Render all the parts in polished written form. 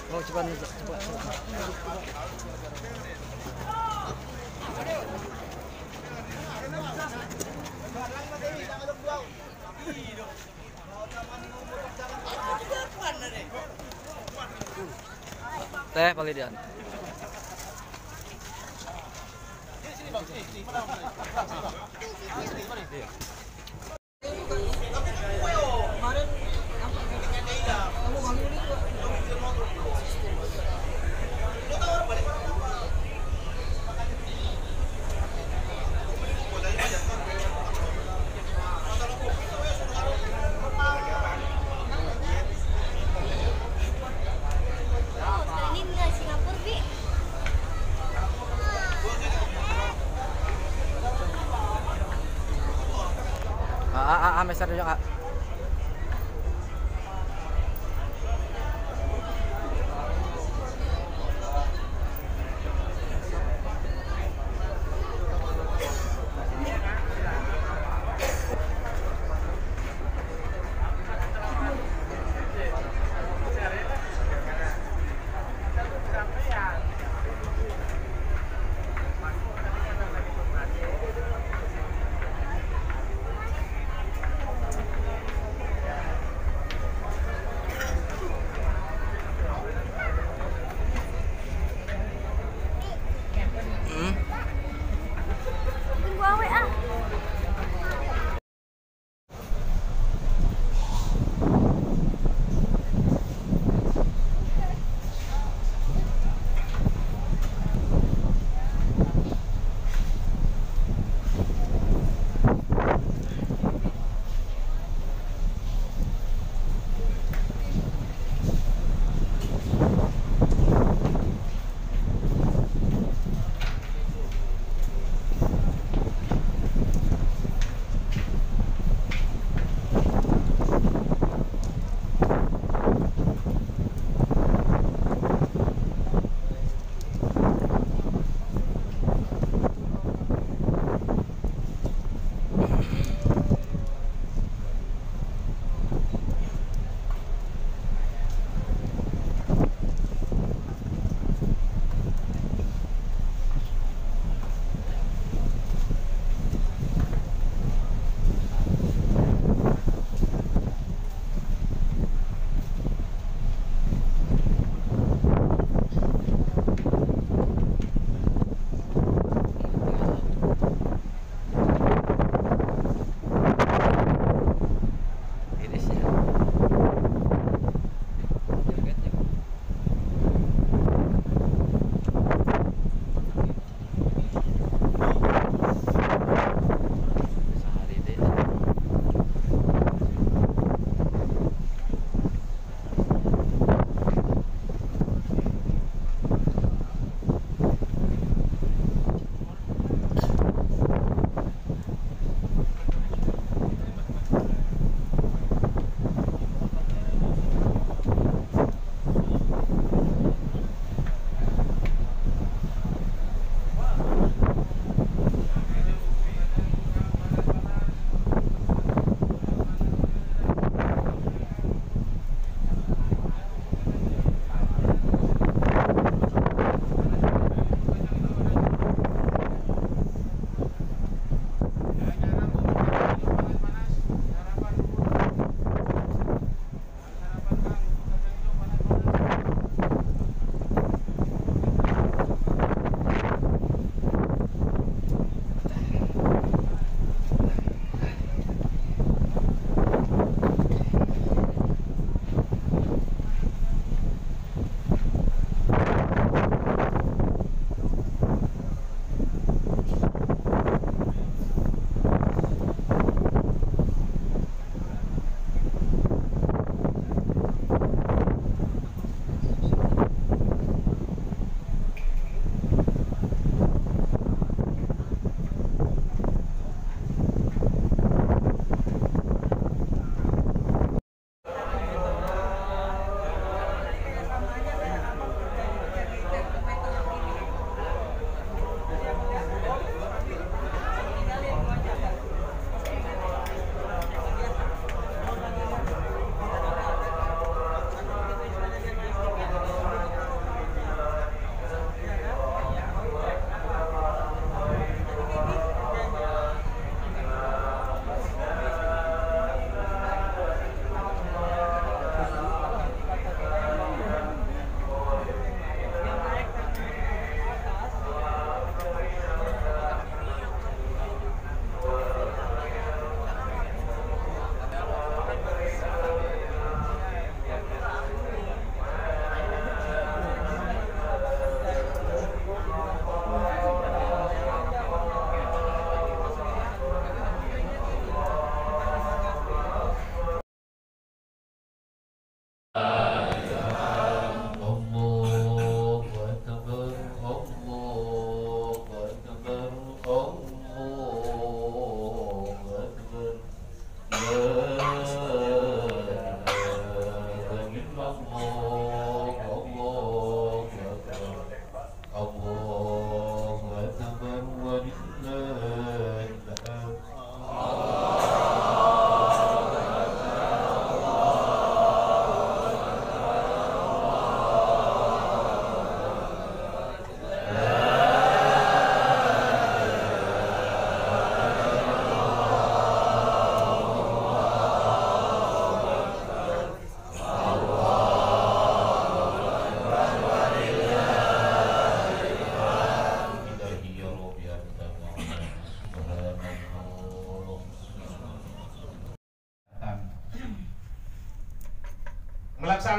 Oh, coba. Teh palidian. Meser juga Kak.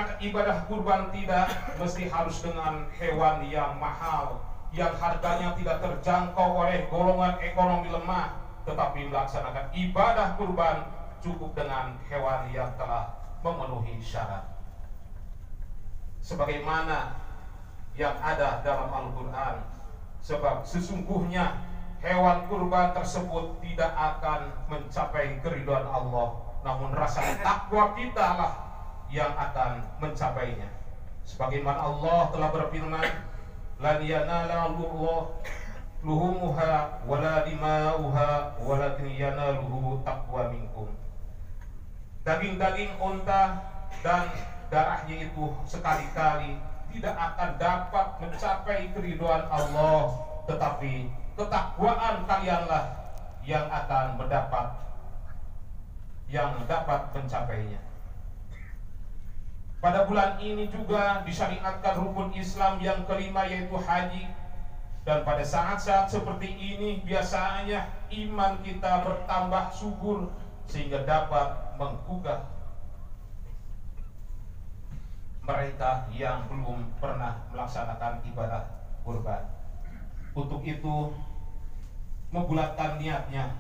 melaksanakan ibadah kurban tidak mesti harus dengan hewan yang mahal, yang harganya tidak terjangkau oleh golongan ekonomi lemah, tetapi melaksanakan ibadah kurban cukup dengan hewan yang telah memenuhi syarat. Sebagaimana yang ada dalam Al-Quran, sebab sesungguhnya hewan kurban tersebut tidak akan mencapai keridhaan Allah, namun rasa takwa kita lah yang akan mencapainya. Sebagaimana Allah telah berfirman, lan yanala luhumuha wala dimauha walakin yanaluhu taqwa minkum. Daging-daging unta dan darahnya itu sekali-kali tidak akan dapat mencapai keridhaan Allah, tetapi ketakwaan kalianlah yang akan dapat mencapainya. Pada bulan ini juga disyariatkan rukun Islam yang kelima, yaitu haji. Dan pada saat-saat seperti ini biasanya iman kita bertambah subur sehingga dapat menggugah mereka yang belum pernah melaksanakan ibadah kurban. Untuk itu membulatkan niatnya.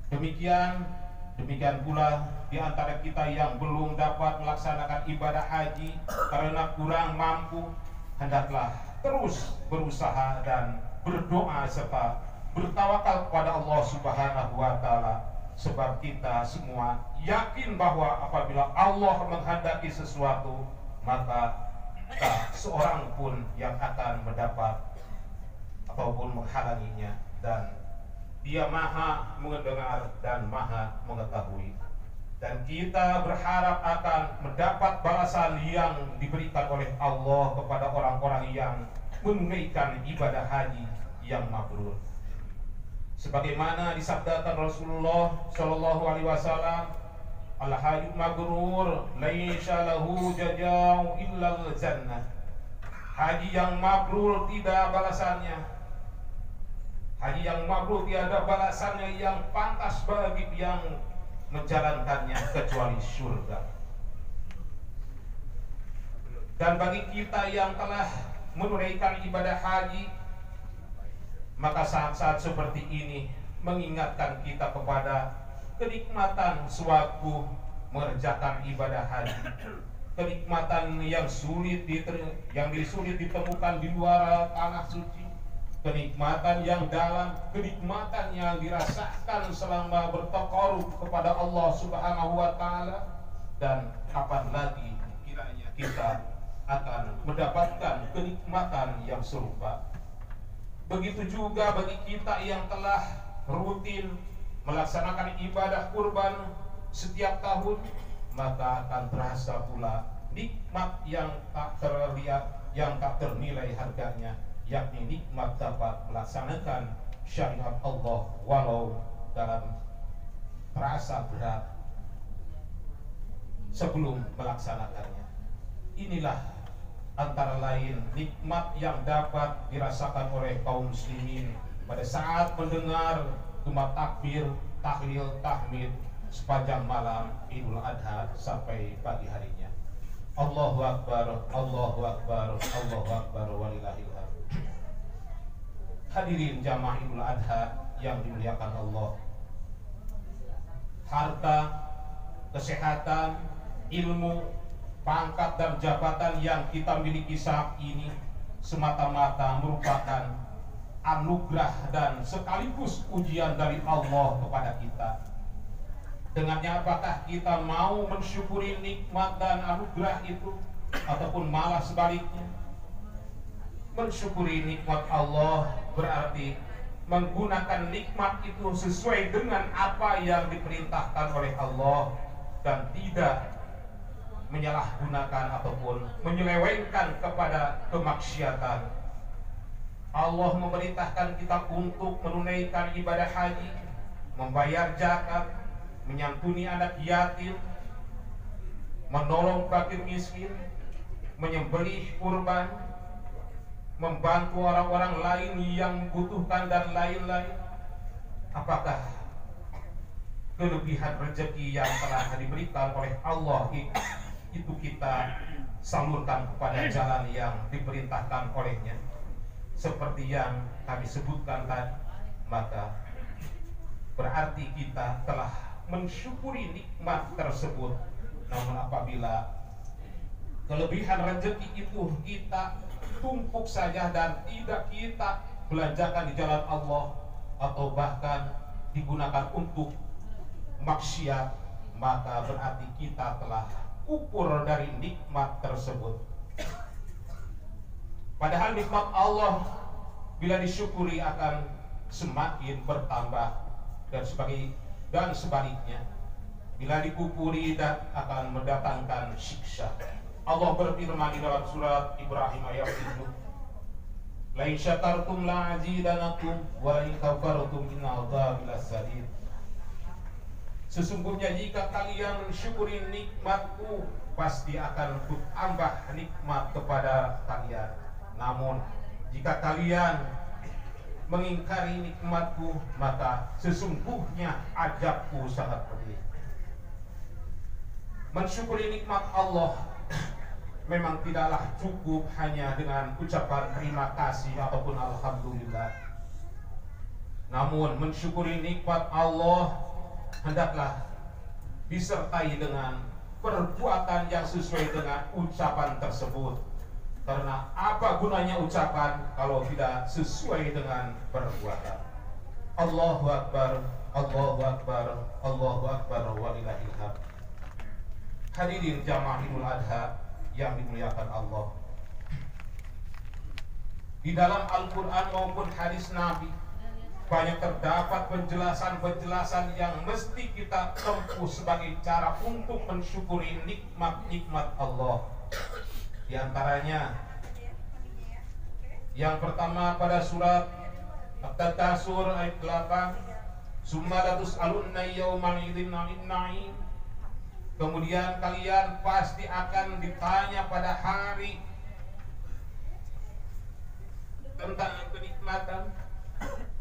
Demikian pula di antara kita yang belum dapat melaksanakan ibadah haji karena kurang mampu, hendaklah terus berusaha dan berdoa serta bertawakal kepada Allah Subhanahu wa Ta'ala, sebab kita semua yakin bahwa apabila Allah menghendaki sesuatu, maka tak seorang pun yang akan mendapat ataupun menghalanginya, dan Dia Maha mendengar dan Maha mengetahui. Dan kita berharap akan mendapat balasan yang diberikan oleh Allah kepada orang-orang yang menunaikan ibadah haji yang mabrur. Sebagaimana disabdakan Rasulullah Shallallahu Alaihi Wasallam, al-hajj mabrur laisa lahu jazaa'u illa al-jannah. Haji yang mabrur tidak balasannya. Haji yang mabrur tiada balasannya yang pantas bagi yang menjalankannya kecuali surga. Dan bagi kita yang telah menunaikan ibadah haji, maka saat-saat seperti ini mengingatkan kita kepada kenikmatan sewaktu mengerjakan ibadah haji, kenikmatan yang sulit ditemukan di luar tanah suci, kenikmatan yang dalam, kenikmatan yang dirasakan selama bertaqarrub kepada Allah Subhanahu wa Ta'ala. Dan kapan lagi kiranya kita akan mendapatkan kenikmatan yang serupa. Begitu juga bagi kita yang telah rutin melaksanakan ibadah kurban setiap tahun, maka akan terasa pula nikmat yang tak terlihat, yang tak ternilai harganya, yakni nikmat dapat melaksanakan syariat Allah walau dalam terasa berat sebelum melaksanakannya. Inilah antara lain nikmat yang dapat dirasakan oleh kaum muslimin pada saat mendengar gema takbir, tahlil, tahmid sepanjang malam Idul Adha sampai pagi harinya. Allahu Akbar, Allahu Akbar, Allahu Akbar, walillahil hamd. Hadirin jamaah Idul Adha yang dimuliakan Allah, harta, kesehatan, ilmu, pangkat dan jabatan yang kita miliki saat ini semata-mata merupakan anugerah dan sekaligus ujian dari Allah kepada kita. Dengannya apakah kita mau mensyukuri nikmat dan anugerah itu, ataupun malah sebaliknya? Mensyukuri nikmat Allah berarti menggunakan nikmat itu sesuai dengan apa yang diperintahkan oleh Allah dan tidak menyalahgunakan ataupun menyelewengkan kepada kemaksiatan. Allah memerintahkan kita untuk menunaikan ibadah haji, membayar zakat, menyantuni anak yatim, menolong fakir miskin, menyembelih kurban, membantu orang-orang lain yang membutuhkan dan lain-lain. Apakah kelebihan rezeki yang telah diberikan oleh Allah itu itu kita salurkan kepada jalan yang diperintahkan olehnya seperti yang kami sebutkan tadi, maka berarti kita telah mensyukuri nikmat tersebut. Namun apabila kelebihan rezeki itu kita tumpuk saja dan tidak kita belanjakan di jalan Allah atau bahkan digunakan untuk maksiat, maka berarti kita telah ukur dari nikmat tersebut. Padahal nikmat Allah bila disyukuri akan semakin bertambah, dan sebaliknya bila dikufuri dan akan mendatangkan siksa. Allah berfirman di dalam surat Ibrahim ayat 7, la in syakartum la azidanakum wa in kafartum inna adzabi lasadid. Sesungguhnya jika kalian mensyukuri nikmatku, pasti akan kutambah nikmat kepada kalian. Namun jika kalian mengingkari nikmatku, maka sesungguhnya azabku sangat pedih. Mensyukuri nikmat Allah memang tidaklah cukup hanya dengan ucapan terima kasih ataupun alhamdulillah. Namun mensyukuri nikmat Allah hendaklah disertai dengan perbuatan yang sesuai dengan ucapan tersebut. Karena apa gunanya ucapan kalau tidak sesuai dengan perbuatan? Allahu Akbar, Allahu Akbar, Allahu Akbar, walillahil hamd. Hadirin jamaah Idul Adha yang dimuliakan Allah, di dalam Al-Quran maupun hadis Nabi banyak terdapat penjelasan-penjelasan yang mesti kita tempuh sebagai cara untuk mensyukuri nikmat-nikmat Allah. Di antaranya yang pertama pada surat At-Takasur ayat 8, summa latus'alunna yawma idzin 'anil na'im. Kemudian kalian pasti akan ditanya pada hari tentang kenikmatan.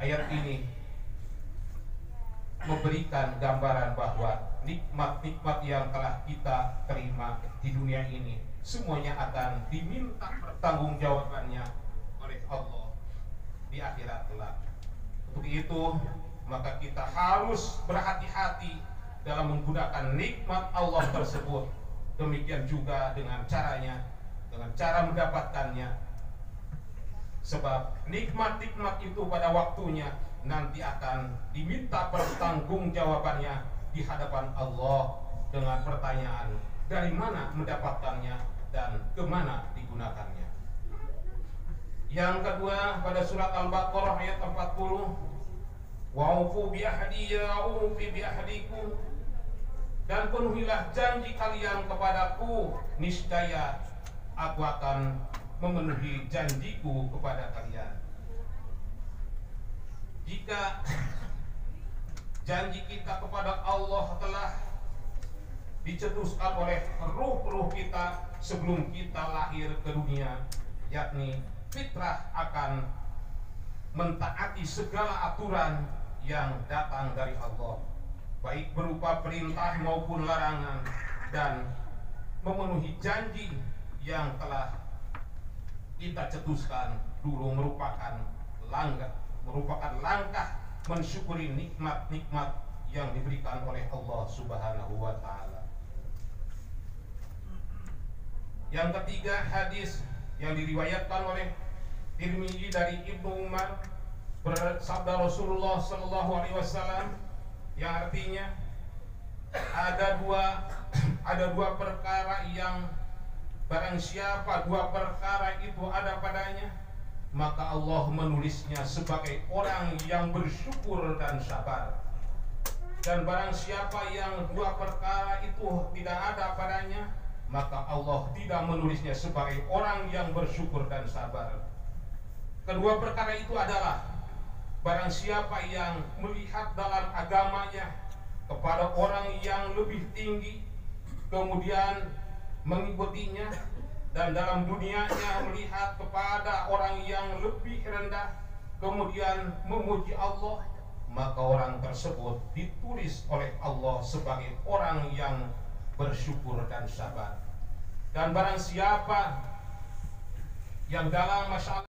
Ayat ini memberikan gambaran bahwa nikmat-nikmat yang telah kita terima di dunia ini semuanya akan diminta pertanggungjawabannya oleh Allah di akhirat kelak. Untuk itu maka kita harus berhati-hati dalam menggunakan nikmat Allah tersebut. Demikian juga dengan caranya, dengan cara mendapatkannya. Sebab nikmat-nikmat itu pada waktunya nanti akan diminta pertanggungjawabannya di hadapan Allah dengan pertanyaan dari mana mendapatkannya dan kemana digunakannya. Yang kedua pada surat Al-Baqarah ayat 40, wa'ufu bi'ahdi ya'ufi bi'ahdikum, dan penuhilah janji kalian kepadaku, niscaya aku akan memenuhi janjiku kepada kalian. Jika janji kita kepada Allah telah dicetuskan oleh ruh-ruh kita sebelum kita lahir ke dunia, yakni fitrah akan mentaati segala aturan yang datang dari Allah, baik berupa perintah maupun larangan, dan memenuhi janji yang telah kita cetuskan dulu merupakan langkah mensyukuri nikmat-nikmat yang diberikan oleh Allah Subhanahu wa taala. Yang ketiga, hadis yang diriwayatkan oleh Tirmidzi dari Ibnu Umar, bersabda Rasulullah sallallahu alaihi wasallam yang artinya ada dua perkara yang barang siapa dua perkara itu ada padanya, maka Allah menulisnya sebagai orang yang bersyukur dan sabar. Dan barang siapa yang dua perkara itu tidak ada padanya, maka Allah tidak menulisnya sebagai orang yang bersyukur dan sabar. Kedua perkara itu adalah barang siapa yang melihat dalam agamanya kepada orang yang lebih tinggi, kemudian mengikutinya, dan dalam dunianya melihat kepada orang yang lebih rendah, kemudian memuji Allah, maka orang tersebut ditulis oleh Allah sebagai orang yang bersyukur dan sabar. Dan barang siapa yang dalam masyarakat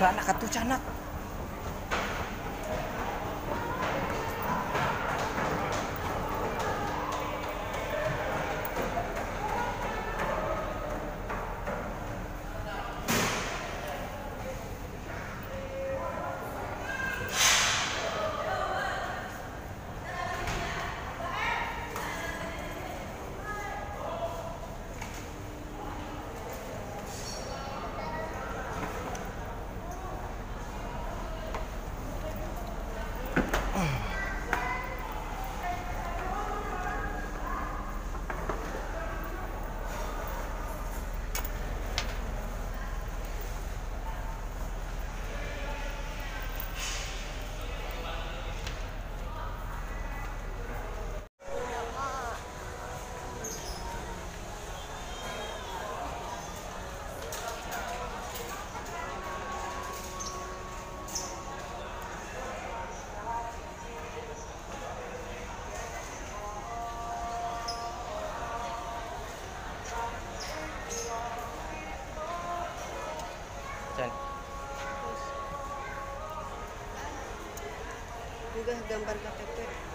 Canak atuh canak. Juga gambar KTP.